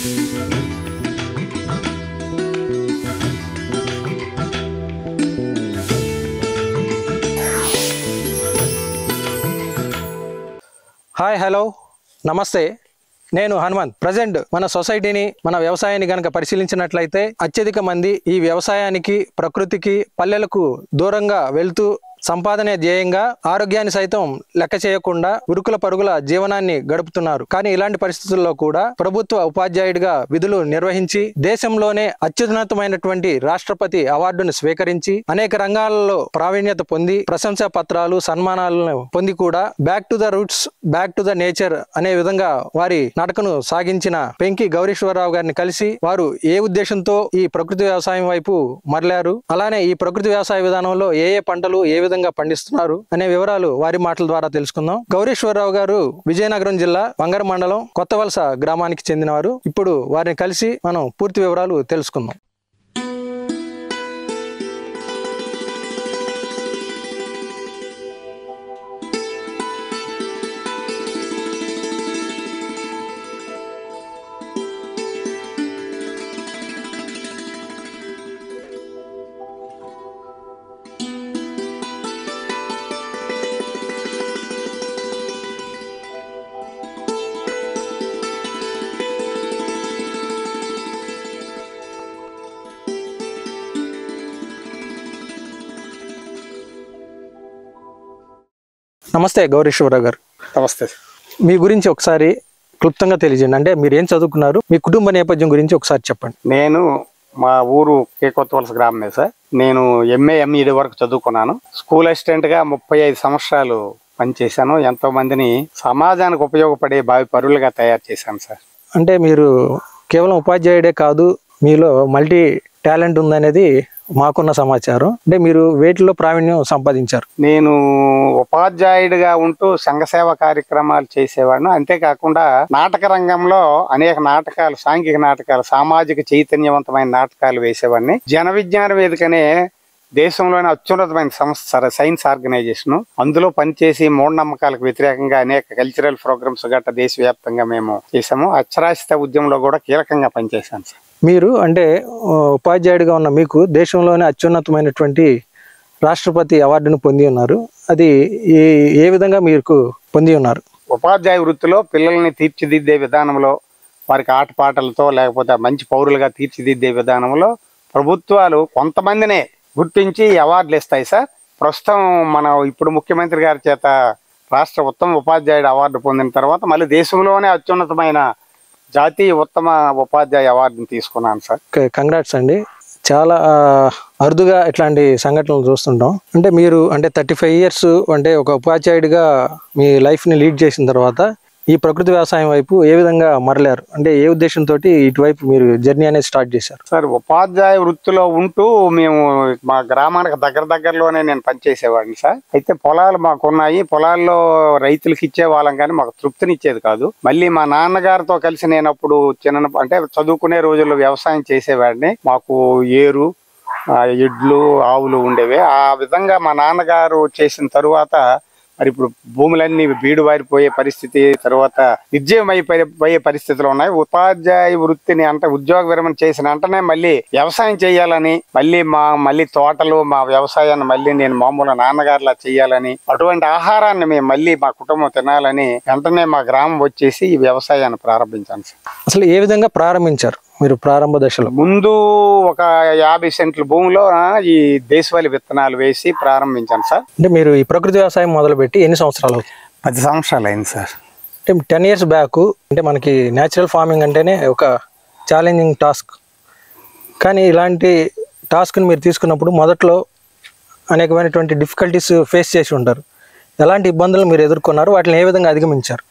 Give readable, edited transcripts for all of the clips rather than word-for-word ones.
Hi hello నమస్తే నేను Hanumanth. Present మన సొసైటీని మన వ్యవసాయాన్ని గనక పరిశీలించినట్లయితే అత్యధిక మంది ఈ వ్యవసాయానికి ప్రకృతికి పల్లెలకు దూరంగా వెళ్తూ సంపాదనే ధ్యేయంగా ఆరోగ్యాన్ని సైతం లెక్క చేయకుండా ఉరుకుల పరుగుల జీవనాన్ని గడుపుతున్నారు. కానీ ఇలాంటి పరిస్థితుల్లో కూడా ప్రభుత్వ ఉపాధ్యాయుడిగా విధులు నిర్వహించి దేశంలోనే అత్యున్నతమైనటువంటి రాష్ట్రపతి అవార్డును స్వీకరించి అనేక రంగాలలో ప్రావీణ్యత పొంది ప్రశంసా పత్రాలు సన్మానాలను పొంది కూడా back to the roots back to the nature అనే విధంగా వారి నడకను సాగించిన పెంకి గౌరీశ్వరరావు గారిని కలిసి వారు ఏ ఉద్దేశంతో ఈ ప్రకృతి వ్యవసాయం వైపు మరలారు, అలానే ఈ ప్రకృతి వ్యవసాయ విధానంలో ఏ పంటలు ఏ విధంగా పండిస్తున్నారు అనే వివరాలు వారి మాటల ద్వారా తెలుసుకుందాం. గౌరీశ్వరరావు గారు విజయనగరం జిల్లా వంగర మండలం కొత్తవలస గ్రామానికి చెందినవారు. ఇప్పుడు వారిని కలిసి మనం పూర్తి వివరాలు తెలుసుకుందాం. నమస్తే గౌరీశ్వరరావు గారు. నమస్తే. మీ గురించి ఒకసారి క్లుప్తంగా తెలియజేయండి. అంటే మీరు ఏం చదువుకున్నారు, మీ కుటుంబ నేపథ్యం గురించి ఒకసారి చెప్పండి. నేను మా ఊరు కొత్తవలస గ్రామమే సార్. నేను ఎంఏ ఎంఈడి వరకు చదువుకున్నాను. స్కూల్ అసిస్టెంట్గా 35 సంవత్సరాలు పనిచేశాను. ఎంతో మందిని సమాజానికి ఉపయోగపడే భావి పరులుగా తయారు చేశాను సార్. అంటే మీరు కేవలం ఉపాధ్యాయుడే కాదు, మీలో మల్టీ టాలెంట్ ఉందనేది మాకున్న సమాచారం. అంటే మీరు వేటిలో ప్రావీణ్యం సంపాదించారు? నేను ఉపాధ్యాయుడిగా ఉంటూ సంఘసేవ కార్యక్రమాలు చేసేవాడిని. అంతేకాకుండా నాటక రంగంలో అనేక నాటకాలు, సాంఘిక నాటకాలు, సామాజిక చైతన్యవంతమైన నాటకాలు వేసేవాడిని. జన విజ్ఞాన వేదికనే దేశంలోని అత్యున్నతమైన సంస్థ సైన్స్ ఆర్గనైజేషన్. అందులో పనిచేసి మూఢనమ్మకాలకు వ్యతిరేకంగా అనేక కల్చరల్ ప్రోగ్రామ్స్ గట్రా దేశవ్యాప్తంగా మేము చేసాము. అక్షరాస్యత ఉద్యమంలో కూడా కీలకంగా పనిచేశాను సార్. మీరు అంటే ఉపాధ్యాయుడిగా ఉన్న మీకు దేశంలోనే అత్యున్నతమైనటువంటి రాష్ట్రపతి అవార్డును పొంది ఉన్నారు. అది ఏ విధంగా మీకు పొంది ఉన్నారు? ఉపాధ్యాయ వృత్తిలో పిల్లల్ని తీర్చిదిద్దే విధానంలో, వారికి ఆటపాటలతో లేకపోతే మంచి పౌరులుగా తీర్చిదిద్దే విధానంలో ప్రభుత్వాలు కొంతమందినే గుర్తించి అవార్డులు ఇస్తాయి సార్. ప్రస్తుతం ఇప్పుడు ముఖ్యమంత్రి గారి చేత రాష్ట్ర ఉత్తమ ఉపాధ్యాయుడు అవార్డు పొందిన తర్వాత మళ్ళీ దేశంలోనే అత్యున్నతమైన జాతీయ ఉత్తమ ఉపాధ్యాయ అవార్డుని తీసుకున్నాను సార్. కంగ్రాట్స్ అండి. చాలా అరుదుగా ఇట్లాంటి సంఘటనలు చూస్తుంటాం. అంటే మీరు 35 years అంటే ఒక ఉపాధ్యాయుడిగా మీ లైఫ్ని లీడ్ చేసిన తర్వాత ఈ ప్రకృతి వ్యవసాయం వైపు ఏ విధంగా మరలారు? అంటే ఏ ఉద్దేశంతో ఇటువైపు మీరు జర్నీ అనేది స్టార్ట్ చేశారు? సార్, ఉపాధ్యాయ వృత్తిలో ఉంటూ మేము మా గ్రామానికి దగ్గరలోనే నేను పనిచేసేవాడిని సార్. అయితే పొలాలు మాకున్నాయి. పొలాల్లో రైతులకు ఇచ్చేవాళ్ళం కానీ మాకు తృప్తినిచ్చేది కాదు. మళ్ళీ మా నాన్నగారితో కలిసి నేను అప్పుడు అంటే చదువుకునే రోజుల్లో వ్యవసాయం చేసేవాడిని. మాకు ఏరు, ఎడ్లు, ఆవులు ఉండేవి. ఆ విధంగా మా నాన్నగారు చేసిన తరువాత మరి ఇప్పుడు భూములన్నీ బీడు వారిపోయే పరిస్థితి, తర్వాత నిర్జీవం అయిపోయే పరిస్థితులు ఉన్నాయి. ఉపాధ్యాయ వృత్తిని అంటే ఉద్యోగ విరమణ చేసిన వెంటనే మళ్ళీ వ్యవసాయం చేయాలని, మళ్ళీ తోటలు, మా వ్యవసాయాన్ని మళ్ళీ నేను మామూలు నాన్నగారిలా చేయాలని, అటువంటి ఆహారాన్ని మేము మళ్ళీ మా కుటుంబం తినాలని వెంటనే మా గ్రామం వచ్చేసి ఈ వ్యవసాయాన్ని ప్రారంభించాను సార్. అసలు ఏ విధంగా ప్రారంభించారు మీరు ప్రారంభ దశలో? ముందు ఒక 50 సెంట్ల భూమిలో ఈ దేశవాళీ విత్తనాలు వేసి ప్రారంభించాను సార్. అంటే మీరు ఈ ప్రకృతి వ్యవసాయం మొదలుపెట్టి ఎన్ని సంవత్సరాలు? 10 సంవత్సరాలు అయింది సార్. అంటే 10 years బ్యాక్ అంటే మనకి న్యాచురల్ ఫార్మింగ్ అంటేనే ఒక ఛాలెంజింగ్ టాస్క్. కానీ ఇలాంటి టాస్క్ని మీరు తీసుకున్నప్పుడు మొదట్లో అనేకమైనటువంటి డిఫికల్టీస్ ఫేస్ చేసి ఉంటారు. ఎలాంటి ఇబ్బందులు మీరు ఎదుర్కొన్నారు, వాటిని ఏ విధంగా అధిగమించారు?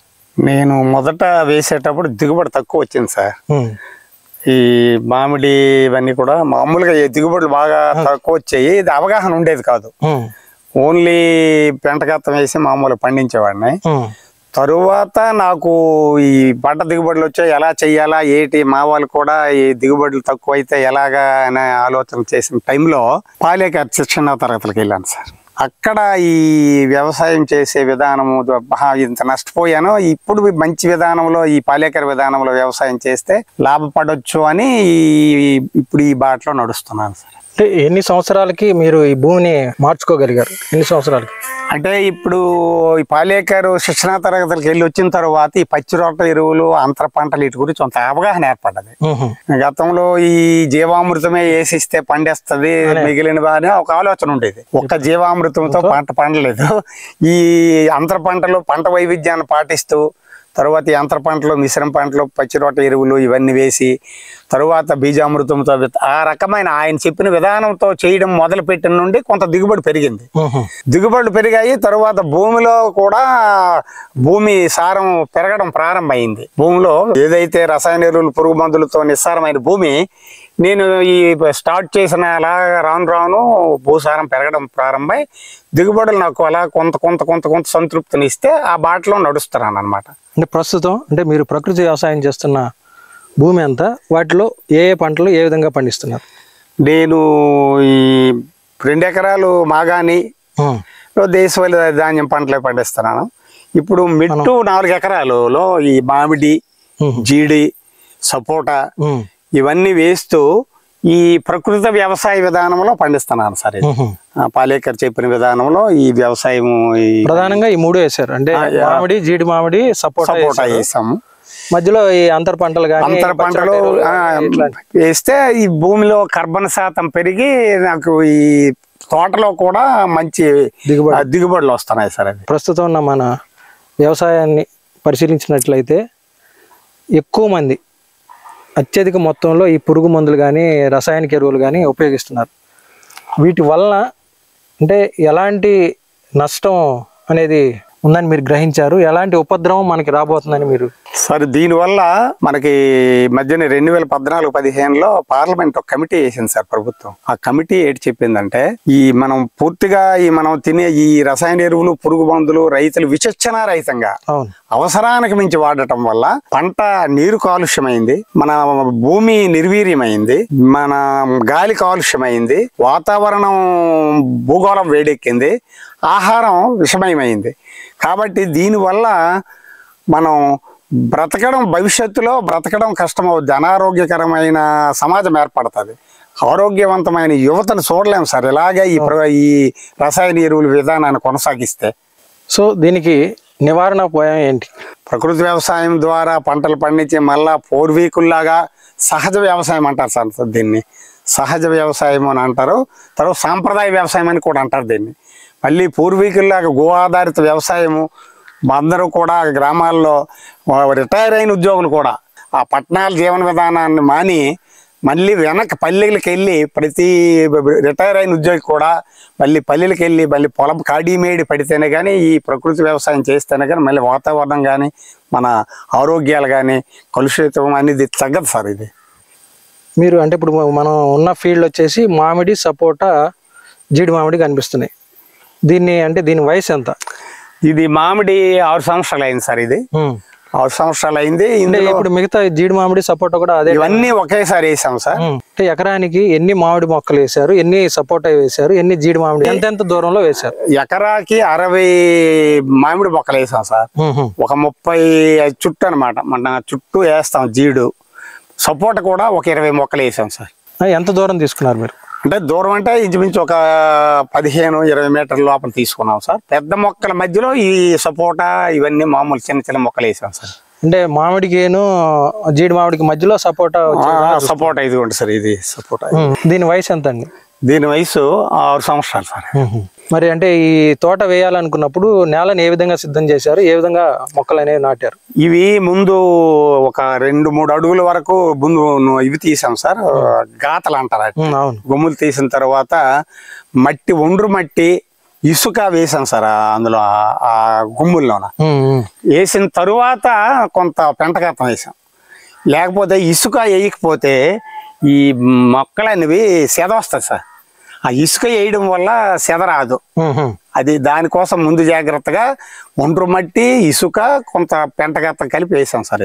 నేను మొదట వేసేటప్పుడు దిగుబడి తక్కువ వచ్చింది సార్. ఈ మామిడి ఇవన్నీ కూడా మామూలుగా దిగుబడులు బాగా తక్కువ వచ్చాయి. ఇది అవగాహన ఉండేది కాదు. ఓన్లీ పెంటగత్తం వేసి మామూలు పండించేవాడిని. తరువాత నాకు ఈ పంట దిగుబడులు వచ్చాయి, ఎలా చెయ్యాలా ఏంటి, మా వాళ్ళు కూడా ఈ దిగుబడులు తక్కువ అయితే ఎలాగా అనే ఆలోచన చేసిన టైంలో పాలేకర్ శిక్షణ తరగతులకు వెళ్ళాను సార్. అక్కడ ఈ వ్యవసాయం చేసే విధానము ఇంత నష్టపోయాను, ఇప్పుడు మంచి విధానంలో ఈ పాలేకర్ విధానంలో వ్యవసాయం చేస్తే లాభపడొచ్చు అని ఇప్పుడు ఈ బాటలో నడుస్తున్నాను సార్. అంటే ఎన్ని సంవత్సరాలకి మీరు ఈ భూమిని మార్చుకోగలిగారు? ఎన్ని సంవత్సరాలకి? అంటే ఇప్పుడు ఈ పాలేకరు శిక్షణా తరగతులకు వెళ్ళి వచ్చిన తర్వాత ఈ పచ్చి రొట్ట ఎరువులు, అంతర పంటలు వీటి గురించి కొంత అవగాహన ఏర్పడ్డది. గతంలో ఈ జీవామృతమే వేసిస్తే పండేస్తుంది మిగిలిన బాగా ఒక ఆలోచన ఉండేది. ఒక్క జీవామృతంతో పంట పండలేదు. ఈ అంతర పంటలు, పంట వైవిధ్యాన్ని పాటిస్తూ తరువాత ఈ అంతర పంటలు, మిశ్రమ పంటలు, పచ్చి రొట్ట ఎరువులు ఇవన్నీ వేసి తరువాత బీజామృతంతో ఆ రకమైన ఆయన చెప్పిన విధానంతో చేయడం మొదలు పెట్టిన నుండి కొంత దిగుబడి పెరిగింది. దిగుబడులు పెరిగాయి. తరువాత భూమిలో కూడా భూమి సారం పెరగడం ప్రారంభమైంది. భూమిలో ఏదైతే రసాయన ఎరువులు, పురుగు మందులతో నిస్సారమైన భూమి నేను ఈ స్టార్ట్ చేసిన అలా రాను రాను భూసారం పెరగడం ప్రారంభమై దిగుబడులు నాకు అలా కొంత కొంత కొంత కొంత సంతృప్తిని ఇస్తే ఆ బాటలో నడుస్తున్నాను అనమాట. అంటే ప్రస్తుతం అంటే మీరు ప్రకృతి వ్యవసాయం చేస్తున్న భూమి అంతా, వాటిలో ఏ ఏ పంటలు ఏ విధంగా పండిస్తున్నారు? నేను ఈ 2 ఎకరాలు మాగాని దేశవాళీ ధాన్యం పంటలే పండిస్తున్నాను. ఇప్పుడు మిట్టు 4 ఎకరాలలో ఈ మామిడి, జీడి, సపోటా ఇవన్నీ వేస్తూ ఈ ప్రకృతి వ్యవసాయ విధానంలో పండిస్తున్నాను సార్. పాలేకర్ చెప్పిన విధానంలో ఈ వ్యవసాయం ప్రధానంగా ఈ 3 వేశారు. అంటే మామిడి, జీడి మామిడి, సపోటా వేసాము. మధ్యలో ఈ అంతర పంటలు అంతర పంటలు వేస్తే ఈ భూమిలో కర్బన శాతం పెరిగి నాకు ఈ తోటలో కూడా మంచి దిగుబడులు వస్తున్నాయి సార్. అది ప్రస్తుతం ఉన్న మన వ్యవసాయాన్ని పరిశీలించినట్లయితే ఎక్కువ మంది అత్యధిక మొత్తంలో ఈ పురుగు మందులు కానీ, రసాయనిక ఎరువులు కానీ ఉపయోగిస్తున్నారు. వీటి వలన అంటే ఎలాంటి నష్టం అనేది ఉందని మీరు గ్రహించారు? ఎలాంటి ఉపద్రవం మనకి రాబోతుందని మీరు? సార్ దీనివల్ల మనకి మధ్యన 2014-15లో పార్లమెంట్ ఒక కమిటీ వేసింది సార్ ప్రభుత్వం. ఆ కమిటీ ఏంటి చెప్పిందంటే ఈ మనం పూర్తిగా మనం తినే ఈ రసాయన ఎరువులు, పురుగు మందులు రైతులు విచక్షణ రహితంగా అవసరానికి మించి వాడటం వల్ల పంట నీరు కాలుష్యమైంది, మన భూమి నిర్వీర్యమైంది, మన గాలి కాలుష్యమైంది, వాతావరణం భూగోళం వేడెక్కింది, ఆహారం విషమయమైంది. కాబట్టి దీనివల్ల మనం భవిష్యత్తులో బ్రతకడం కష్టమవుద్ది. అనారోగ్యకరమైన సమాజం ఏర్పడుతుంది. ఆరోగ్యవంతమైన యువతను చూడలేము సార్ ఇలాగే ఈ రసాయన ఎరువుల విధానాన్ని కొనసాగిస్తే. సో దీనికి నివారణ ఉపాయం ఏంటి? ప్రకృతి వ్యవసాయం ద్వారా పంటలు పండించి మళ్ళా పూర్వీకుల్లాగా సహజ వ్యవసాయం అంటారు సార్. దీన్ని సహజ వ్యవసాయం అని అంటారు. తర్వాత సాంప్రదాయ వ్యవసాయం అని కూడా అంటారు దీన్ని. మళ్ళీ పూర్వీకుల్లాగా గో ఆధారిత వ్యవసాయము అందరూ కూడా గ్రామాల్లో రిటైర్ అయిన ఉద్యోగులు కూడా ఆ పట్టణాల జీవన విధానాన్ని మాని మళ్ళీ వెనక్కి పల్లెలకు వెళ్ళి ప్రతి రిటైర్ అయిన ఉద్యోగి కూడా మళ్ళీ పల్లెలకు వెళ్ళి మళ్ళీ పొలం కాడీమేడి పడితేనే కానీ ఈ ప్రకృతి వ్యవసాయం చేస్తేనే కానీ మళ్ళీ వాతావరణం కానీ మన ఆరోగ్యాలు కానీ కలుషితం అనేది తగ్గదు సార్. ఇది మీరు అంటే ఇప్పుడు మనం ఉన్న ఫీల్డ్ వచ్చేసి మామిడి, సపోటా, జీడి మామిడి కనిపిస్తున్నాయి. దీని వయసు ఎంత? ఇది మామిడి 6 సంవత్సరాలు అయింది సార్. ఇది 6 సంవత్సరాలు అయింది. ఇప్పుడు మిగతా జీడి మామిడి, సపోటా కూడా అదే ఇవన్నీ ఒకేసారి వేసాం సార్. అంటే ఎకరానికి ఎన్ని మామిడి మొక్కలు వేశారు, ఎన్ని సపోటా వేశారు, ఎన్ని జీడి మామిడి ఎంత దూరంలో వేశారు? ఎకరాకి 60 మామిడి మొక్కలు వేసాం సార్. ఒక 30 చుట్టూ అనమాట మన చుట్టూ వేస్తాం. జీడు, సపోటా కూడా ఒక 20 మొక్కలు వేసాం సార్. ఎంత దూరం తీసుకున్నారు మీరు? అంటే దూరం అంటే ఇంచుమించు ఒక 15-20 మీటర్ల లోపల తీసుకున్నాం సార్. పెద్ద మొక్కల మధ్యలో ఈ సపోటా ఇవన్నీ మామూలు చిన్న చిన్న మొక్కలు వేసాం సార్. అంటే మామిడికిను జీడి మామిడికి మధ్యలో సపోటా ఇదిగోండి సార్. ఇది సపోటా. దీని వయసు ఎంత అండి? దీని వయసు 6 సంవత్సరాలు సార్. మరి అంటే ఈ తోట వేయాలనుకున్నప్పుడు నేలను ఏ విధంగా సిద్ధం చేశారు, ఏ విధంగా మొక్కలు అనేవి నాటారు? ఇవి ముందు ఒక 2-3 అడుగుల వరకు ముందు ఇవి తీసాం సార్, గాతలు అంటారు. గుమ్ములు తీసిన తర్వాత మట్టి, ఒండ్రు మట్టి, ఇసుక వేసాం సార్ అందులో ఆ గుమ్ముల్లోన. వేసిన తరువాత కొంత పెంటగత్తం వేసాం. లేకపోతే ఇసుక వేయకపోతే ఈ మొక్కలు అనేవి సెద వస్తాయి సార్. ఆ ఇసుక వేయడం వల్ల సెద రాదు. అది దానికోసం ముందు జాగ్రత్తగా ఒండ్రు మట్టి, ఇసుక, కొంత పెంటగత్తం కలిపి వేసాం సార్.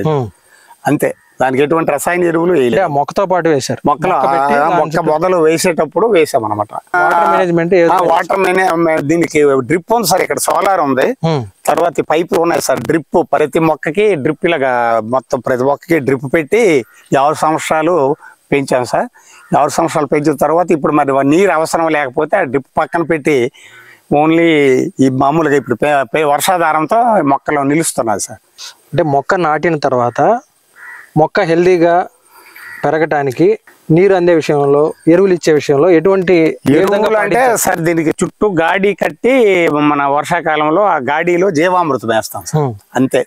అంతే. దానికి ఎటువంటి రసాయన ఎరువులు అంటే వేయలేదు. ఆ మొక్కతో పాటు వేశారు. మొక్క మొదలు వేసేటప్పుడు వేసాం అనమాట. వాటర్ మేనేజ్మెంట్ వాటర్ దీనికి డ్రిప్ ఉంది సార్, ఇక్కడ సోలార్ ఉంది, తర్వాత పైపులు ఉన్నాయి సార్. డ్రిప్ ప్రతి మొక్కకి డ్రిప్ ఇలాగా మొత్తం ప్రతి మొక్కకి డ్రిప్ పెట్టి 6 సంవత్సరాలు పెంచాం సార్. 6 సంవత్సరాలు పెంచిన తర్వాత ఇప్పుడు మరి నీరు అవసరం లేకపోతే ఆ డ్రిప్ పక్కన పెట్టి ఓన్లీ ఈ మామూలుగా ఇప్పుడు వర్షాధారంతో మొక్కలు నిలుస్తున్నాయి సార్. అంటే మొక్క నాటిన తర్వాత మొక్క హెల్దీగా పెరగటానికి నీరు అందే విషయంలో, ఎరువులు ఇచ్చే విషయంలో ఎటువంటి ఎరువులు అంటే సార్ దీనికి చుట్టూ గాడి కట్టి మన వర్షాకాలంలో ఆ గాడిలో జీవామృతం వేస్తాం సార్. అంతే,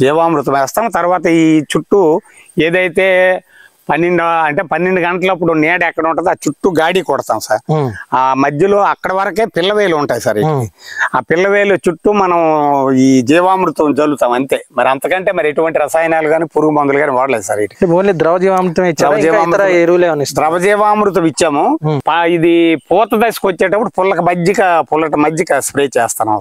జీవామృతం వేస్తాం. తర్వాత ఈ చుట్టూ ఏదైతే 12 గంటలప్పుడు నీడ ఎక్కడ ఉంటుందో ఆ చుట్టూ గాడి కొడతాం సార్. ఆ మధ్యలో అక్కడ వరకే పిల్లవేలు ఉంటాయి సార్. ఆ పిల్లవేలు చుట్టూ మనం ఈ జీవామృతం జల్లుతాం అంతే. మరి అంతకంటే మరి ఎటువంటి రసాయనాలు కానీ పురుగు మందులు కానీ వాడలేదు సార్. ఓన్లీ ద్రవ జీవామృతం ద్రవ జీవామృతం ఇచ్చాము. ఇది పూత దశకు వచ్చేటప్పుడు పుల్లట మజ్జిగ స్ప్రే చేస్తాను.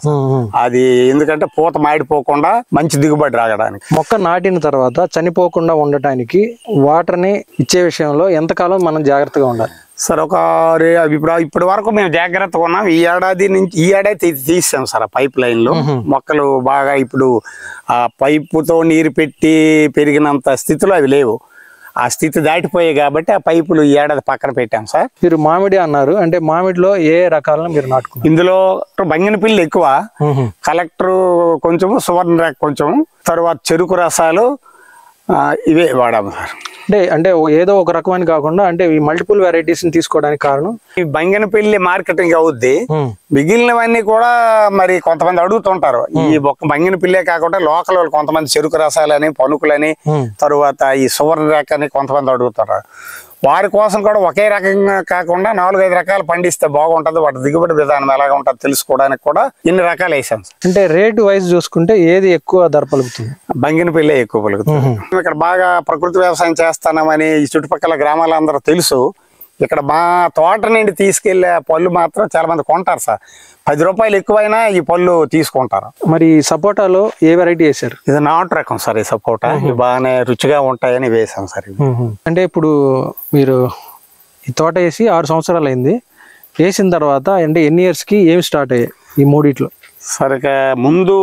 అది ఎందుకంటే పూత మాడిపోకుండా మంచి దిగుబడి రాగడానికి. మొక్క నాటిన తర్వాత చనిపోకుండా ఉండటానికి వాటర్ ని ఇచ్చే విషయంలో ఎంతకాలం మనం జాగ్రత్తగా ఉండాలి సార్? ఇప్పటి వరకు మేము జాగ్రత్తగా ఉన్నాం. ఈ ఏడాది తీసాం సార్ ఆ పైప్ లైన్లు. మొక్కలు బాగా ఇప్పుడు ఆ పైపుతో నీరు పెట్టి పెరిగినంత స్థితిలో అవి లేవు. ఆ స్థితి దాటిపోయాయి కాబట్టి ఆ పైపులు ఈ ఏడాది పక్కన పెట్టాం సార్. మీరు మామిడి అన్నారు, అంటే మామిడిలో ఏ రకాలను మీరు నాటుకున్నారు? ఇందులో బంగినపిల్లి ఎక్కువ, కలెక్టర్ కొంచెము, సువర్ణ రేఖ కొంచెము, తర్వాత చెరుకు రసాలు ఇవే వాడాము సార్. అంటే ఏదో ఒక రకమని కాకుండా అంటే ఈ మల్టిపుల్ వెరైటీస్ ని తీసుకోవడానికి కారణం ఈ బంగినపల్లి మార్కెటింగ్ అవుద్ది. మిగిలినవన్నీ కూడా మరి కొంతమంది అడుగుతుంటారు. ఈ ఒక్క బంగినపల్లే కాకుండా లోకల్ వాళ్ళు కొంతమంది చెరుకు రసాలని, పనుకులని, తరువాత ఈ సువర్ణ రేఖ అని కొంతమంది అడుగుతారు. వారి కోసం కూడా ఒకే రకంగా కాకుండా 4-5 రకాలు పండిస్తే బాగుంటది. వాటి దిగుబడి విధానం ఎలాగ ఉంటుంది తెలుసుకోవడానికి కూడా ఇన్ని రకాలు వేసాం. అంటే రేటు వైజ్ చూసుకుంటే ఏది ఎక్కువ ధర పలుకుతుంది? బంగినపల్లి ఎక్కువ పలుకుతుంది. ఇక్కడ బాగా ప్రకృతి వ్యవసాయం చేస్తామని ఈ చుట్టుపక్కల గ్రామాలందరూ తెలుసు. ఇక్కడ మా తోట నుండి తీసుకెళ్లే పళ్ళు మాత్రం చాలా మంది కొంటారు సార్. 10 రూపాయలు ఎక్కువైనా ఈ పళ్ళు తీసుకుంటారు. మరి సపోటాలో ఏ వెరైటీ వేసారు? ఇది నాటు రకం సార్. ఈ సపోటా ఇవి బాగానే రుచిగా ఉంటాయని వేసాం సార్. అంటే ఇప్పుడు మీరు ఈ తోట వేసి 6 సంవత్సరాలు అయింది. వేసిన తర్వాత అంటే ఎన్ని ఇయర్స్ కి ఏమి స్టార్ట్ అయ్యాయి ఈ మూడిట్లో? సరిగా ముందు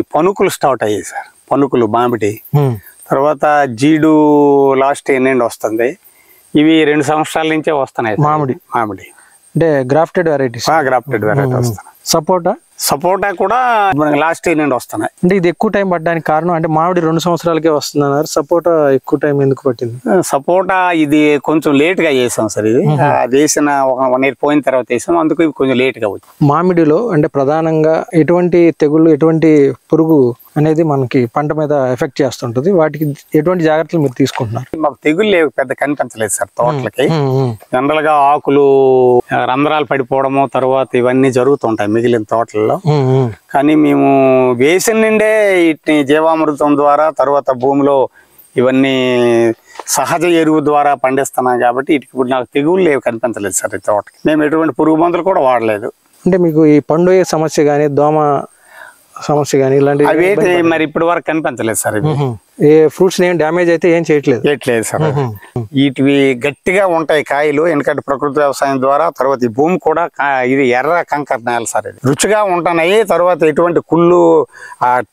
ఈ పనుకులు స్టార్ట్ అయ్యాయి సార్. పనుకులు మామిడి, తర్వాత జీడు లాస్ట్ ఎన్నిండి వస్తుంది. ఇవి 2 సంవత్సరాల నుంచే వస్తున్నాయి మామిడి. అంటే గ్రాఫ్టెడ్ వెరైటీస్. గ్రాఫ్టెడ్ వెరైటీ వస్తున్నాయి. సపోటా కూడా లాస్ట్ ఇయర్ నుండి వస్తున్నాయి. అంటే ఇది ఎక్కువ టైం పట్టడానికి కారణం అంటే మామిడి 2 సంవత్సరాలకే వస్తుంది అన్నారు, సపోటా ఎక్కువ టైం ఎందుకు పట్టింది? సపోటా ఇది కొంచెం లేట్ గా చేసాం సార్. ఇది వేసిన 1 ఇయర్ పోయిన తర్వాత వేసాం, అందుకు ఇది కొంచెం లేట్ గా వచ్చింది. మామిడిలో అంటే ప్రధానంగా ఎటువంటి తెగుళ్ళు, ఎటువంటి పురుగు అనేది మనకి పంట మీద ఎఫెక్ట్ చేస్తుంటది, వాటికి ఎటువంటి జాగ్రత్తలు మీరు తీసుకుంటున్నారు? మాకు తెగుళ్ళు లేవు, పెద్ద కనిపించలేదు సార్ తోటలకి. జనరల్ గా ఆకులు రంధ్రాలు పడిపోవడము తర్వాత ఇవన్నీ జరుగుతుంటాయి మిగిలిన తోటల్లో. కానీ మేము వేసిన నిండే వీటిని జీవామృతం ద్వారా తర్వాత భూమిలో ఇవన్నీ సహజ ఎరువు ద్వారా పండిస్తున్నాం కాబట్టి వీటికి ఇప్పుడు నాకు తెగుళ్ళు లేవు కనిపించలేదు సార్ ఈ తోటకి. మేము ఎటువంటి పురుగు మందులు కూడా వాడలేదు. అంటే మీకు ఈ పండు సమస్య కానీ దోమ సమస్య కానీ ఇలాంటివి మరి ఇప్పటి వరకు కనిపించలేదు సార్. ఏ ఫ్రూట్స్ ఏం డ్యామేజ్ అయితే ఏం చేయట్లేదు సార్. వీటివి గట్టిగా ఉంటాయి కాయలు, ఎందుకంటే ప్రకృతి వ్యవసాయం ద్వారా. తర్వాత ఈ భూమి కూడా ఇది ఎర్ర కంకర నేల సార్. ఇది రుచిగా ఉంటున్నాయి. తర్వాత ఎటువంటి కుళ్ళు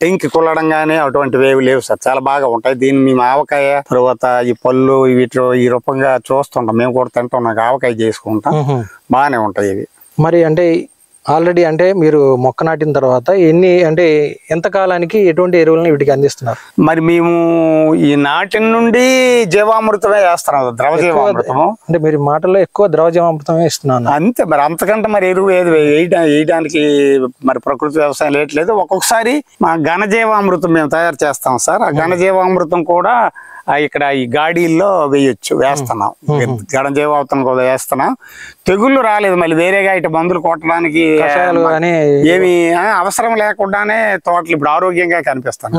టెంకి కుల్లడం కానీ అటువంటివి ఏవి లేవు సార్, చాలా బాగా ఉంటాయి. దీన్ని మేము ఆవకాయ తర్వాత ఈ పళ్ళు వీటిలో ఈ రూపంగా చూస్తుంటాం, మేము కూడా తింటున్నాం, ఆవకాయ చేసుకుంటాం, బాగానే ఉంటాయి ఇవి. మరి అంటే ఆల్రెడీ అంటే మీరు మొక్క నాటిన తర్వాత ఎంత కాలానికి ఎటువంటి ఎరువులను వీటికి అందిస్తున్నారు? మరి మేము ఈ నాటిన నుండి జీవామృతమే వేస్తున్నాం, ద్రవ జీవామృతము. అంటే మీరు మాటల్లో ఎక్కువ ద్రవ జీవామృతమే ఇస్తున్నాను అంతే. మరి అంతకంటే మరి ఎరువు ఏది వేయడానికి మరి ప్రకృతి వ్యవసాయం లేట్లేదు. ఒక్కొక్కసారి మా ఘనజీవామృతం మేము తయారు చేస్తాం సార్. ఆ ఘనజీవామృతం కూడా ఇక్కడ ఈ గాడీల్లో వేస్తున్నాం. ఘనజీవామృతం కూడా వేస్తున్నాం. తెగుళ్ళు రాలేదు. మళ్ళీ వేరేగా ఇటు మందులు కొట్టడానికి ఏమి అవసరం లేకుండానే తోటలు ఇప్పుడు ఆరోగ్యంగా కనిపిస్తాను.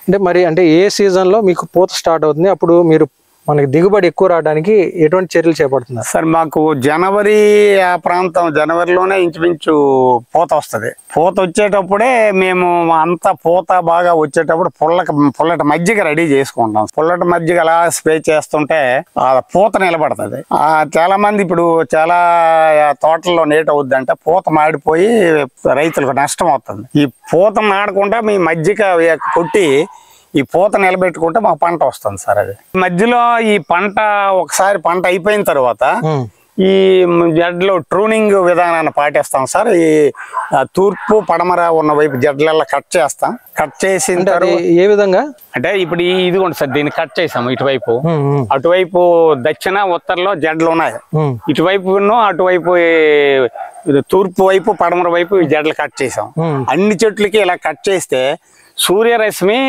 అంటే మరి అంటే ఏ సీజన్ లో మీకు పూత స్టార్ట్ అవుతుంది, అప్పుడు మీరు మనకి దిగుబడి ఎక్కువ రావడానికి ఎటువంటి చర్యలు చేపడుతున్నారు? సార్ మాకు జనవరి ఆ ప్రాంతం జనవరిలోనే ఇంచుమించు పూత వస్తుంది. పూత వచ్చేటప్పుడే మేము అంతా పూత బాగా వచ్చేటప్పుడు పుల్లటి మజ్జిగ రెడీ చేసుకుంటాం. పుల్లటి మజ్జిగ అలా స్ప్రే చేస్తుంటే ఆ పూత నిలబడుతుంది. చాలా మంది ఇప్పుడు చాలా తోటల్లో నేట అవుద్ది అంటే పూత మాడిపోయి రైతులకు నష్టం అవుతుంది. ఈ పూత మాడకుండా మీ మజ్జిగ కొట్టి ఈ పూత నిలబెట్టుకుంటే మాకు పంట వస్తుంది సార్. అది మధ్యలో ఈ పంట ఒకసారి పంట అయిపోయిన తర్వాత ఈ జడ్లో ట్రూనింగ్ విధానాన్ని పాటిస్తాం సార్. ఈ తూర్పు పడమర ఉన్న వైపు జడ్లలో కట్ చేస్తాం. కట్ చేసిన తర్వాత ఏ విధంగా అంటే ఇప్పుడు ఇదిగోండి సార్, దీన్ని కట్ చేసాము. ఇటువైపు అటువైపు దక్షిణ ఉత్తరలో జడ్లు ఉన్నాయి. ఇటువైపు అటువైపు తూర్పు వైపు పడమర వైపు ఈ జడ్లు కట్ చేసాం. అన్ని చెట్లకి ఇలా కట్ చేస్తే సూర్యరశ్మి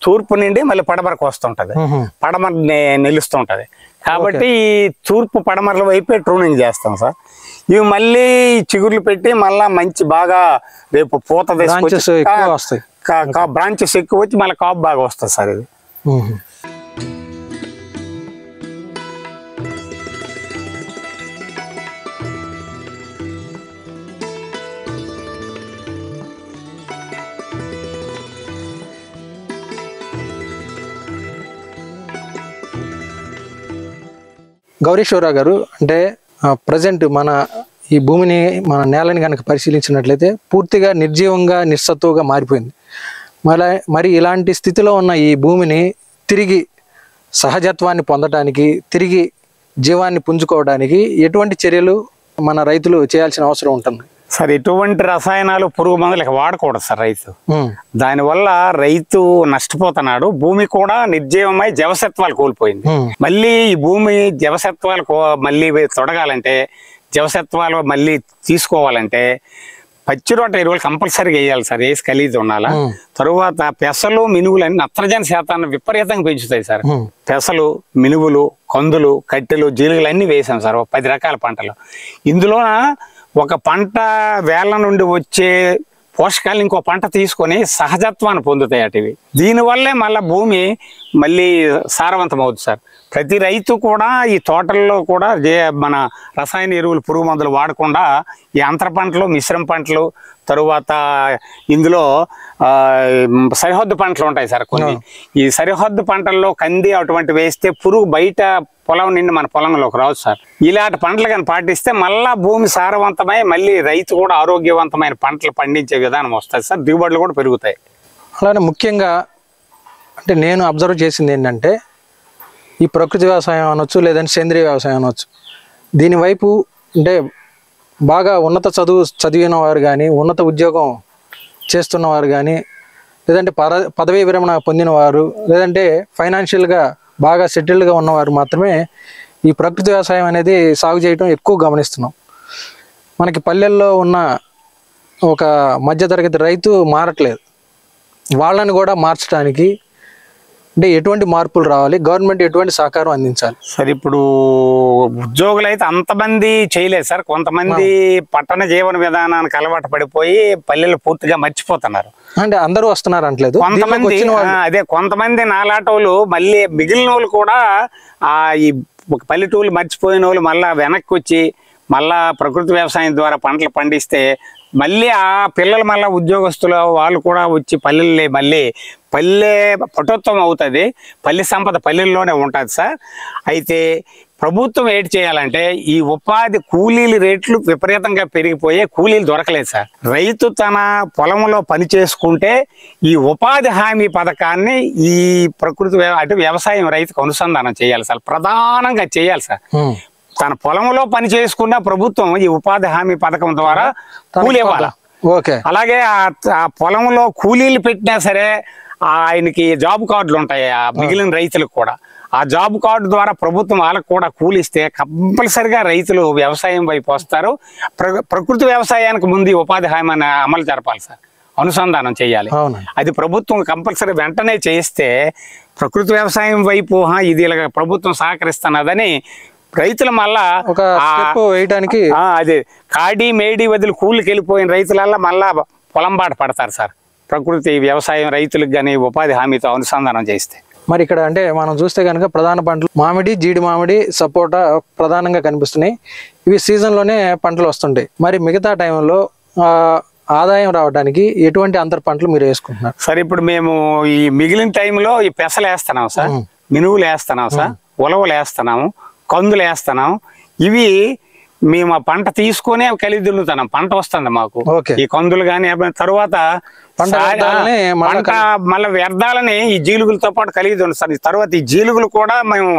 తూర్పు నుండి మళ్ళీ పడమరకు వస్తుంటది, పడమర నిలుస్తుంటది. కాబట్టి ఈ తూర్పు పడమరల వైపే ట్రూనింగ్ చేస్తాం సార్. ఇవి మళ్ళీ చిగుర్లు పెట్టి మళ్ళా మంచి బాగా రేపు పూత బ్రాంచెస్ ఎక్కువ వచ్చి మళ్ళీ కాపు బాగా వస్తుంది సార్. ఇది గౌరీశ్వరరావు గారు, అంటే ప్రజెంట్ మన ఈ భూమిని మన నేలని కనుక పరిశీలించినట్లయితే పూర్తిగా నిర్జీవంగా నిస్సత్తుగా మారిపోయింది. మరి ఇలాంటి స్థితిలో ఉన్న ఈ భూమిని తిరిగి సహజత్వాన్ని పొందడానికి, తిరిగి జీవాన్ని పుంజుకోవడానికి ఎటువంటి చర్యలు మన రైతులు చేయాల్సిన అవసరం ఉంటుంది? సార్ ఎటువంటి రసాయనాలు పురుగు మందులు వాడకూడదు సార్ రైతు. దానివల్ల రైతు నష్టపోతున్నాడు. భూమి కూడా నిర్జీవమై జవసత్వాలు కోల్పోయింది. మళ్ళీ ఈ భూమి జవసత్వాలు మళ్ళీ తొడగాలంటే, జవసత్వాలు మళ్ళీ తీసుకోవాలంటే పచ్చిరొట్ట ఎరువులు కంపల్సరీగా వేయాలి సార్. వేసి కలిగి ఉండాలా. తరువాత పెసలు మినువులు అన్ని నత్రజని శాతాన్ని విపరీతంగా పెంచుతాయి సార్. పెసలు, మినువులు, కందులు, కట్టెలు, జీలుగులు అన్ని వేసాం సార్. 10 రకాల పంటలు. ఇందులోన ఒక పంట వేళ్ల నుండి వచ్చే పోషకాలు ఇంకో పంట తీసుకొని సహజత్వాన్ని పొందుతాయి అటివి. దీనివల్లే మళ్ళీ భూమి మళ్ళీ సారవంతం అవుతుంది సార్. ప్రతి రైతు కూడా ఈ తోటల్లో కూడా మన రసాయన ఎరువులు పురుగు మందులు వాడకుండా ఈ అంతర పంటలు, మిశ్రమ పంటలు, తరువాత ఇందులో సరిహద్దు పంటలు ఉంటాయి సార్ కొన్ని. ఈ సరిహద్దు పంటల్లో కంది అటువంటి వేస్తే పురుగు బయట పొలం నుండి మన పొలంలోకి రాదు సార్. ఇలాంటి పంటలు కానీ పాటిస్తే మళ్ళా భూమి సారవంతమై మళ్ళీ రైతు కూడా ఆరోగ్యవంతమైన పంటలు పండించే విధానం వస్తుంది సార్. దిగుబడులు కూడా పెరుగుతాయి. అలానే ముఖ్యంగా అంటే నేను అబ్జర్వ్ చేసింది ఏంటంటే, ఈ ప్రకృతి వ్యవసాయం అనొచ్చు, లేదంటే సేంద్రీయ వ్యవసాయం అనొచ్చు, దీనివైపు అంటే బాగా ఉన్నత చదివిన వారు కానీ, ఉన్నత ఉద్యోగం చేస్తున్నవారు కానీ, లేదంటే పదవీ విరమణ పొందిన వారు, లేదంటే ఫైనాన్షియల్గా బాగా సెటిల్డ్గా ఉన్నవారు మాత్రమే ఈ ప్రకృతి వ్యవసాయం అనేది సాగు చేయడం ఎక్కువ గమనిస్తున్నాం. మనకి పల్లెల్లో ఉన్న ఒక మధ్యతరగతి రైతు మారట్లేదు. వాళ్ళని కూడా మార్చడానికి అంటే ఎటువంటి మార్పులు రావాలి, గవర్నమెంట్ ఎటువంటి సహకారం అందించాలి సార్? ఇప్పుడు ఉద్యోగులు అయితే అంతమంది చేయలేదు సార్. కొంతమంది పట్టణ జీవన విధానానికి అలవాటు పడిపోయి పల్లెలు పూర్తిగా మర్చిపోతున్నారు. అంటే అందరూ వస్తున్నారు అంటలేదు, కొంతమంది నాలాటోళ్ళు మళ్ళీ మిగిలిన వాళ్ళు కూడా ఈ పల్లెటూళ్ళు మర్చిపోయిన వాళ్ళు మళ్ళా వెనక్కి వచ్చి మళ్ళా ప్రకృతి వ్యవసాయం ద్వారా పంటలు పండిస్తే మళ్ళీ ఆ పిల్లలు మళ్ళీ ఉద్యోగస్తులు వాళ్ళు కూడా వచ్చి పల్లెల్లో మళ్ళీ పల్లె పటోత్వం అవుతుంది. పల్లె సంపద పల్లెల్లోనే ఉంటుంది సార్. అయితే ప్రభుత్వం ఏంటి చేయాలంటే, ఈ ఉపాధి కూలీల రేట్లు విపరీతంగా పెరిగిపోయే కూలీలు దొరకలేదు సార్. రైతు తన పొలంలో పని చేసుకుంటే ఈ ఉపాధి హామీ పథకాన్ని ఈ ప్రకృతి అంటే వ్యవసాయం రైతుకు అనుసంధానం చేయాలి సార్. ప్రధానంగా చేయాలి సార్. తన పొలంలో పని చేసుకున్న ప్రభుత్వం ఈ ఉపాధి హామీ పథకం ద్వారా కూలి ఇవ్వాలి. అలాగే ఆ పొలంలో కూలీలు పెట్టినా సరే ఆయనకి జాబ్ కార్డులు ఉంటాయి ఆ మిగిలిన రైతులకు కూడా. ఆ జాబ్ కార్డు ద్వారా ప్రభుత్వం వాళ్ళకు కూడా కూలిస్తే కంపల్సరిగా రైతులు వ్యవసాయం వైపు వస్తారు. ప్రకృతి వ్యవసాయానికి ముందు ఉపాధి హామీని అమలు జరపాలి సార్, అనుసంధానం చేయాలి. అది ప్రభుత్వం కంపల్సరీ వెంటనే చేస్తే ప్రకృతి వ్యవసాయం వైపు ఇది ఇలాగ ప్రభుత్వం సహకరిస్తున్నదని రైతులు మళ్ళా వేయడానికి అదే కాడి మేడి వదిలి కూలికి వెళ్ళిపోయిన రైతులల్లా మళ్ళా పొలం బాట పడతారు సార్. ప్రకృతి వ్యవసాయం రైతులకు కానీ ఉపాధి హామీతో అనుసంధానం చేస్తే మరి ఇక్కడ అంటే మనం చూస్తే కనుక ప్రధాన పంటలు మామిడి, జీడి మామిడి, సపోటా ప్రధానంగా కనిపిస్తున్నాయి. ఇవి సీజన్లోనే పంటలు వస్తుంటాయి. మరి మిగతా టైంలో ఆదాయం రావడానికి ఎటువంటి అంతర పంటలు మీరు వేసుకుంటున్నారు? సార్ ఇప్పుడు మేము ఈ మిగిలిన టైంలో ఈ పెసలు వేస్తున్నాం సార్, మినువులు వేస్తున్నాం సార్, ఉలవలు వేస్తున్నాము, కందులు వేస్తున్నాం. ఇవి మేము ఆ పంట తీసుకొని కలిగి దున్నుతున్నాం. పంట వస్తుంది మాకు ఈ కందులు కానీ. తరువాత పంట మళ్ళీ వ్యర్థాలని ఈ జీలుగులతో పాటు కలిగి దున్నుతాం. తర్వాత ఈ జీలుగులు కూడా మేము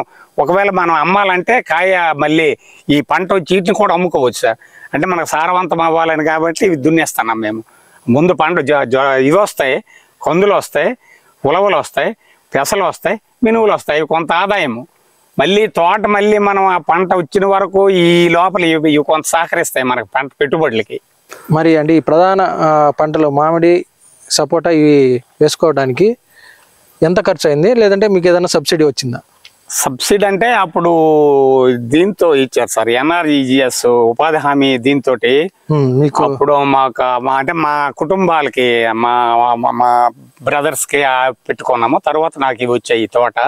ఒకవేళ మనం అమ్మాలంటే కాయ మళ్ళీ ఈ పంట వచ్చి వీటిని కూడా అమ్ముకోవచ్చు సార్. అంటే మనకు సారవంతం అవ్వాలని కాబట్టి ఇవి దున్నేస్తున్నాం మేము. ముందు పంట ఇవి వస్తాయి, కందులు వస్తాయి, ఉలవలు వస్తాయి, పెసలు వస్తాయి, మినువులు వస్తాయి. కొంత ఆదాయము మళ్ళీ తోట మళ్ళీ మనం ఆ పంట వచ్చిన వరకు ఈ లోపల ఇవి కొంత సహకరిస్తాయి మనకు పంట పెట్టుబడులకి. మరి అంటే ఈ ప్రధాన పంటలు మామిడి, సపోటా ఇవి వేసుకోవడానికి ఎంత ఖర్చు అయింది, లేదంటే మీకు ఏదైనా సబ్సిడీ వచ్చిందా? సబ్సిడీ అంటే అప్పుడు దీంతో ఇచ్చారు సార్, NREGS ఉపాధి హామీ. దీంతో అప్పుడు మాకు అంటే మా కుటుంబాలకి మా బ్రదర్స్ కి పెట్టుకున్నాము. తర్వాత నాకు ఇవి వచ్చాయి తోట.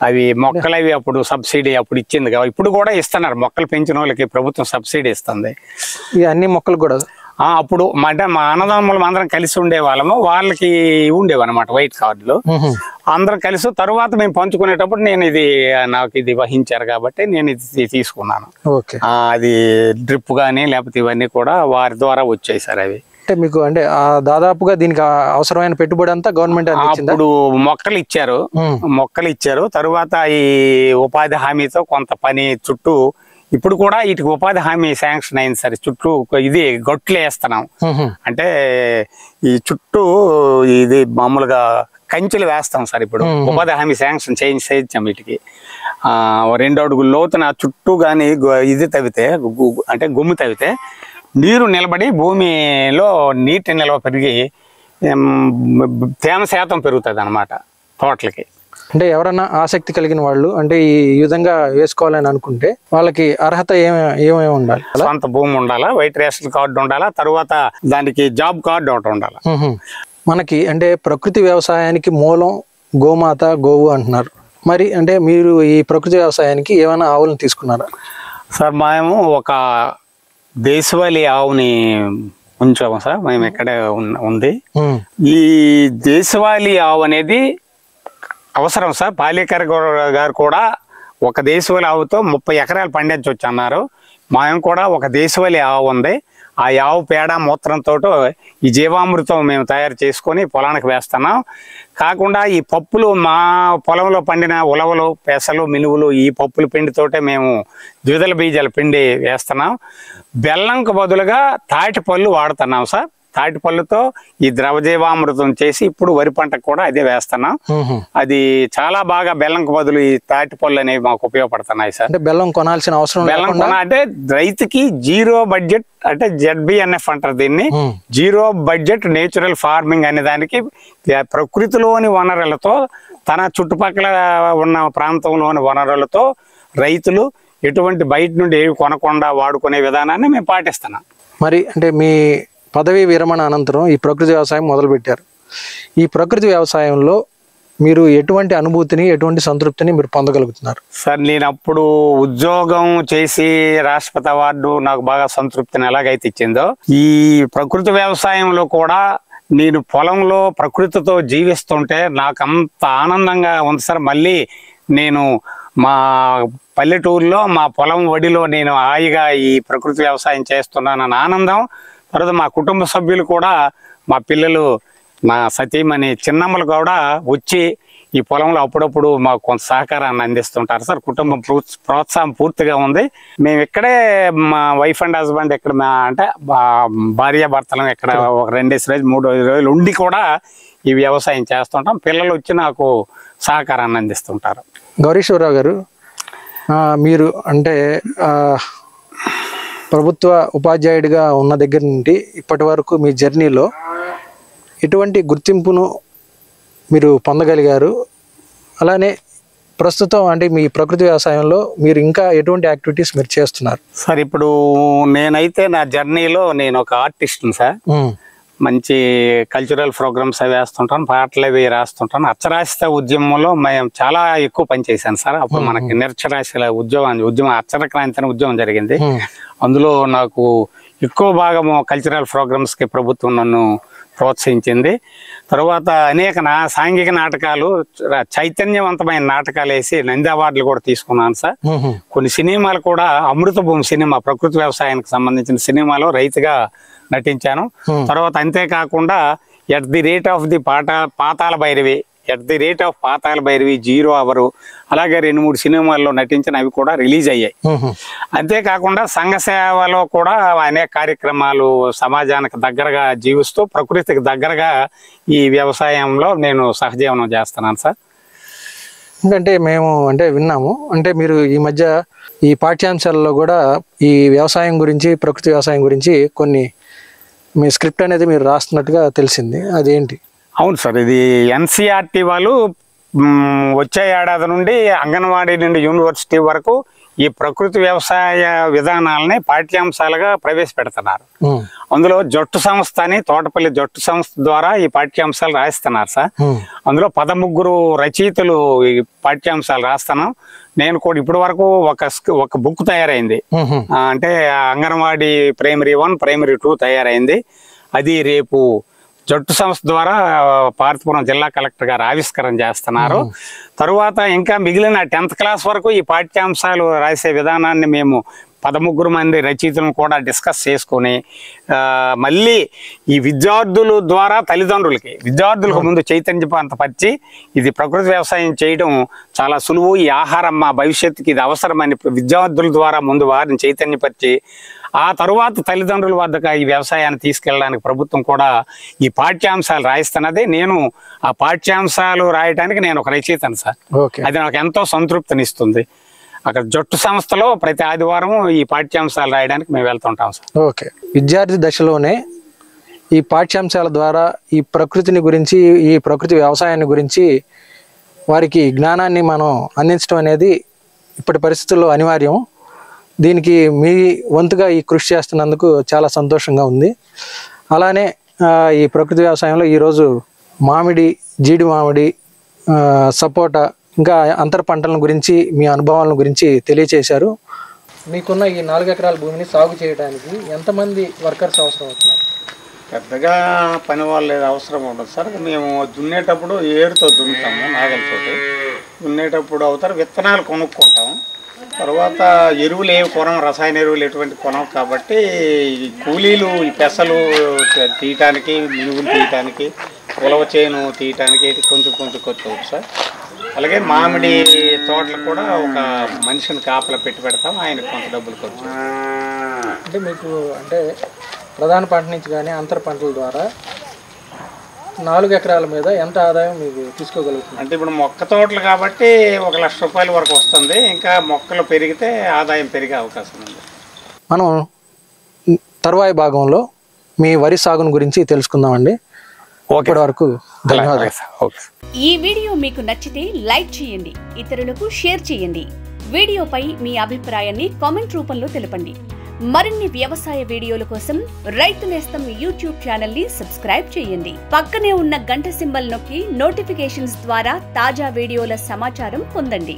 అవి మొక్కలు అవి అప్పుడు సబ్సిడీ అప్పుడు ఇచ్చింది కదా, ఇప్పుడు కూడా ఇస్తున్నారు. మొక్కలు పెంచిన వాళ్ళకి ప్రభుత్వం సబ్సిడీ ఇస్తుంది. ఈ అన్ని మొక్కలు కూడా అప్పుడు అంటే మా అన్నదమ్ములు అందరం కలిసి ఉండే వాళ్ళము, వాళ్ళకి ఉండేవి అనమాట వైట్ కార్డులు. అందరం కలిసి తరువాత మేము పంచుకునేటప్పుడు నాకు ఇది వహించారు కాబట్టి నేను ఇది తీసుకున్నాను. అది డ్రిప్ గానీ లేకపోతే ఇవన్నీ కూడా వారి ద్వారా వచ్చాయి సార్. అవి అంటే మీకు అంటే దాదాపుగా దీనికి అవసరమైన పెట్టుబడి అంతా గవర్నమెంట్ అప్పుడు మొక్కలు ఇచ్చారు. తరువాత ఈ ఉపాధి హామీతో కొంత పని చుట్టూ ఇప్పుడు కూడా వీటికి ఉపాధి హామీ శాంక్షన్ అయింది సార్. చుట్టూ ఇది గొట్లు వేస్తున్నాం. అంటే ఈ చుట్టూ ఇది మామూలుగా కంచెలు వేస్తాం సార్. ఇప్పుడు ఉపాధి హామీ శాంక్షన్ చేయించాం. వీటికి 2 అడుగుల లోతున చుట్టూ గాని ఇది తవ్వితే అంటే గుమ్మి తవ్వితే నీరు నిలబడి భూమిలో నీటి నిల్వ పెరిగి తేమ శాతం పెరుగుతుంది అన్నమాట తోటలకి. అంటే ఎవరన్నా ఆసక్తి కలిగిన వాళ్ళు అంటే ఈ విధంగా వేసుకోవాలని అనుకుంటే వాళ్ళకి అర్హత ఏమేమి ఉండాలి? సొంత భూమి ఉండాలా, వైట్ రేషన్ కార్డు ఉండాలా, తర్వాత దానికి జాబ్ కార్డు ఒకటి ఉండాలా. మనకి అంటే ప్రకృతి వ్యవసాయానికి మూలం గోమాత, గోవు అంటున్నారు. మరి అంటే మీరు ఈ ప్రకృతి వ్యవసాయానికి ఏమైనా ఆవులను తీసుకున్నారా? సార్ మేము ఒక దేశవాళీ ఆవుని ఉంచాము సార్. మేము ఇక్కడే ఉంది. ఈ దేశవాళీ ఆవు అనేది అవసరం సార్. పాలేకర్ గారు కూడా ఒక దేశవాళీ ఆవుతో 30 ఎకరాలు పండించవచ్చు అన్నారు. మేము కూడా ఒక దేశవాళీ ఆవు ఉంది. ఆ ఆవు పేడ మూత్రంతో ఈ జీవామృతం మేము తయారు చేసుకొని పొలానికి వేస్తున్నాం. కాకుండా ఈ పప్పులు మా పొలంలో పండిన ఉలవలు, పెసలు, మినువులు ఈ పప్పుల పిండితోటే మేము ద్విదళ బీజాల పిండి వేస్తున్నాం. బెల్లంకు బదులుగా తాటి పళ్ళు వాడుతున్నాం సార్. తాటి పళ్ళుతో ఈ ద్రవజీవామృతం చేసి ఇప్పుడు వరి పంటకు కూడా అదే వేస్తున్నాం. అది చాలా బాగా బెల్లంకు బదులు ఈ తాటి పళ్ళు అనేవి మాకు ఉపయోగపడుతున్నాయి సార్. అంటే బెల్లం కొనాల్సిన అవసరం అంటే రైతుకి జీరో బడ్జెట్ అంటే ZBNF అంటారు దీన్ని, జీరో బడ్జెట్ నేచురల్ ఫార్మింగ్ అనే దానికి ప్రకృతిలోని వనరులతో తన చుట్టుపక్కల ఉన్న ప్రాంతంలోని వనరులతో రైతులు ఎటువంటి బయట నుండి ఏవి కొనకుండా వాడుకునే విధానాన్ని మేము పాటిస్తున్నాం. మరి అంటే మీ పదవీ విరమణ అనంతరం ఈ ప్రకృతి వ్యవసాయం మొదలుపెట్టారు. ఈ ప్రకృతి వ్యవసాయంలో మీరు ఎటువంటి అనుభూతిని, ఎటువంటి సంతృప్తిని మీరు పొందగలుగుతున్నారు? సార్ నేను అప్పుడు ఉద్యోగం చేసి రాష్ట్రపతి అవార్డు నాకు బాగా సంతృప్తిని ఎలాగైతే ఇచ్చిందో, ఈ ప్రకృతి వ్యవసాయంలో కూడా నేను పొలంలో ప్రకృతితో జీవిస్తుంటే నాకు అంత ఆనందంగా ఉంది సార్. మళ్ళీ నేను మా పల్లెటూరులో మా పొలం ఒడిలో నేను హాయిగా ఈ ప్రకృతి వ్యవసాయం చేస్తున్నానన్న ఆనందం. తర్వాత మా కుటుంబ సభ్యులు కూడా, మా పిల్లలు, నా సతీమణి చిన్నమ్మలు కూడా వచ్చి ఈ పొలంలో అప్పుడప్పుడు మాకు కొంత సహకారాన్ని అందిస్తుంటారు సార్. కుటుంబం ప్రోత్సాహం పూర్తిగా ఉంది. మేము ఇక్కడే మా వైఫ్ అండ్ హస్బెండ్ ఇక్కడ అంటే భార్యాభర్తలం ఇక్కడ ఒక 2 రోజులు 3 రోజులు ఉండి కూడా ఈ వ్యవసాయం చేస్తుంటాం. పిల్లలు వచ్చి నాకు సహకారాన్ని అందిస్తుంటారు. గౌరీశ్వరరావు గారు, మీరు అంటే ప్రభుత్వ ఉపాధ్యాయుడిగా ఉన్న దగ్గర నుండి ఇప్పటి వరకు మీ జర్నీలో ఎటువంటి గుర్తింపును మీరు పొందగలిగారు? అలానే ప్రస్తుతం అంటే మీ ప్రకృతి వ్యవసాయంలో మీరు ఇంకా ఎటువంటి యాక్టివిటీస్ మీరు చేస్తున్నారు? సార్ ఇప్పుడు నేనైతే నా జర్నీలో నేను ఒక ఆర్టిస్ట్ని సార్. మంచి కల్చరల్ ప్రోగ్రామ్స్ అవి వేస్తుంటాను, పాటలు అవి రాస్తుంటాను. అక్షరాస్యత ఉద్యమంలో మేము చాలా ఎక్కువ పనిచేశాను సార్. అప్పుడు మనకి నిరక్షరాస్యత ఉద్యమం అక్షర క్రాంతి అనే ఉద్యమం జరిగింది. అందులో నాకు ఎక్కువ భాగము కల్చరల్ ప్రోగ్రామ్స్కి ప్రభుత్వం నన్ను ప్రోత్సహించింది. తర్వాత అనేక సాంఘిక నాటకాలు, చైతన్యవంతమైన నాటకాలు వేసి నంది అవార్డులు కూడా తీసుకున్నాను సార్. కొన్ని సినిమాలు కూడా, అమృత భూమి సినిమా ప్రకృతి వ్యవసాయానికి సంబంధించిన సినిమాలో రైతుగా నటించాను. తర్వాత అంతేకాకుండా at the rate of the Pathala Bhairavi, at the rate of Pathala Bhairavi, 0 అవరు, అలాగే 2-3 సినిమాల్లో నటించిన అవి కూడా రిలీజ్ అయ్యాయి. అంతేకాకుండా సంఘ సేవలో కూడా అనేక కార్యక్రమాలు సమాజానికి దగ్గరగా జీవిస్తూ ప్రకృతికి దగ్గరగా ఈ వ్యవసాయంలో నేను సహజీవనం చేస్తున్నాను సార్. ఎందుకంటే మేము విన్నాము, మీరు ఈ మధ్య ఈ పాఠ్యాంశాలలో కూడా ఈ వ్యవసాయం గురించి, ప్రకృతి వ్యవసాయం గురించి కొన్ని మీ స్క్రిప్ట్ అనేది మీరు రాస్తున్నట్టుగా తెలిసింది. అదేంటి? అవును సార్, ఇది ఎన్సీఆర్టీ వాళ్ళు వచ్చే ఏడాది నుండి అంగన్వాడీ నుండి యూనివర్సిటీ వరకు ఈ ప్రకృతి వ్యవసాయ విధానాలని పాఠ్యాంశాలుగా ప్రవేశపెడుతున్నారు. అందులో జట్టు సంస్థ అని, తోటపల్లి జట్టు సంస్థ ద్వారా ఈ పాఠ్యాంశాలు రాయిస్తున్నారు సార్. అందులో 13 రచయితలు ఈ పాఠ్యాంశాలు రాస్తున్నాం. నేను కూడా ఇప్పటి వరకు ఒక బుక్ తయారైంది. అంటే అంగన్వాడీ ప్రైమరీ 1, ప్రైమరీ 2 తయారైంది. అది రేపు జట్టు సంస్థ ద్వారా పార్వతీపురం జిల్లా కలెక్టర్ గారు ఆవిష్కరణ చేస్తున్నారు. తరువాత ఇంకా మిగిలిన 10th క్లాస్ వరకు ఈ పాఠ్యాంశాలు రాసే విధానాన్ని మేము 13 మంది రచయితలను కూడా డిస్కస్ చేసుకొని మళ్ళీ ఈ విద్యార్థుల ద్వారా విద్యార్థులకు ముందు చైతన్యపరిచి ఇది ప్రకృతి వ్యవసాయం చేయడం చాలా సులువు, ఈ ఆహారం మా భవిష్యత్తుకి ఇది అవసరమని విద్యార్థుల ద్వారా ముందు వారిని చైతన్యపరిచి ఆ తరువాత తల్లిదండ్రుల వద్దకు ఈ వ్యవసాయాన్ని తీసుకెళ్ళడానికి ప్రభుత్వం కూడా ఈ పాఠ్యాంశాలు రాయిస్తున్నది. నేను ఆ పాఠ్యాంశాలు రాయడానికి నేను ఒక రచయితను సార్. అది నాకు ఎంతో సంతృప్తినిస్తుంది. అక్కడ జట్టు సంస్థలో ప్రతి ఆదివారం ఈ పాఠ్యాంశాలు రాయడానికి మేము వెళ్తుంటాం సార్. ఓకే, విద్యార్థి దశలోనే ఈ పాఠ్యాంశాల ద్వారా ఈ ప్రకృతిని గురించి, ఈ ప్రకృతి వ్యవసాయాన్ని గురించి వారికి జ్ఞానాన్ని మనం అందించడం అనేది ఇప్పటి పరిస్థితుల్లో అనివార్యం. దీనికి మీ వంతుగా ఈ కృషి చేస్తున్నందుకు చాలా సంతోషంగా ఉంది. అలానే ఈ ప్రకృతి వ్యవసాయంలో ఈరోజు మామిడి, జీడి మామిడి, సపోటా, ఇంకా అంతర పంటల గురించి మీ అనుభవాల గురించి తెలియచేశారు. మీకున్న ఈ 4 ఎకరాల భూమిని సాగు చేయడానికి ఎంతమంది వర్కర్స్ అవసరం అవుతున్నారు? పెద్దగా పని వాళ్ళు అవసరం ఉండదు సార్. మేము దున్నేటప్పుడు ఏరుతో దున్నుతాము, నాగలితోటి దున్నేటప్పుడు అవుతారు. విత్తనాలు కొనుక్కుంటాము. తర్వాత ఎరువులు ఏవి కొనం, రసాయన ఎరువులు ఎటువంటి కొనం. కాబట్టి కూలీలు ఈ పెసలు తీయటానికి, మినుగులు తీయటానికి, ఉలవ చేను తీయటానికి కొంచెం ఖర్చు అవుతుంది సార్. అలాగే మామిడి తోటలు కూడా ఒక మనిషిని కాపలా పెడతాం, ఆయనకు కొంత డబ్బులు ఖర్చు. మీకు ప్రధాన పంట నుంచి కానీ అంతర పంటల ద్వారా 4 ఎకరాల మీద ఎంత ఆదాయం మీకు తీసుకోగలుగుతుంది? ఇప్పుడు మొక్క తోటలు కాబట్టి 1 లక్ష రూపాయల వరకు వస్తుంది. ఇంకా మొక్కలు పెరిగితే ఆదాయం పెరిగే అవకాశం ఉంది. మనం తరువాయి భాగంలో మీ వరి సాగును గురించి తెలుసుకుందామండి. ఇప్పటి వరకు ధన్యవాదాలు. ఈ వీడియో మీకు నచ్చితే లైక్ చేయండి, ఇతరులకు షేర్ చేయండి. వీడియోపై మీ అభిప్రాయాన్ని కామెంట్ రూపంలో తెలపండి. మరిన్ని వ్యవసాయ వీడియోల కోసం రైతు నేస్తం యూట్యూబ్ ఛానల్ ని సబ్స్క్రైబ్ చేయండి. పక్కనే ఉన్న గంట సింబల్ నొక్కి నోటిఫికేషన్స్ ద్వారా తాజా వీడియోల సమాచారం పొందండి.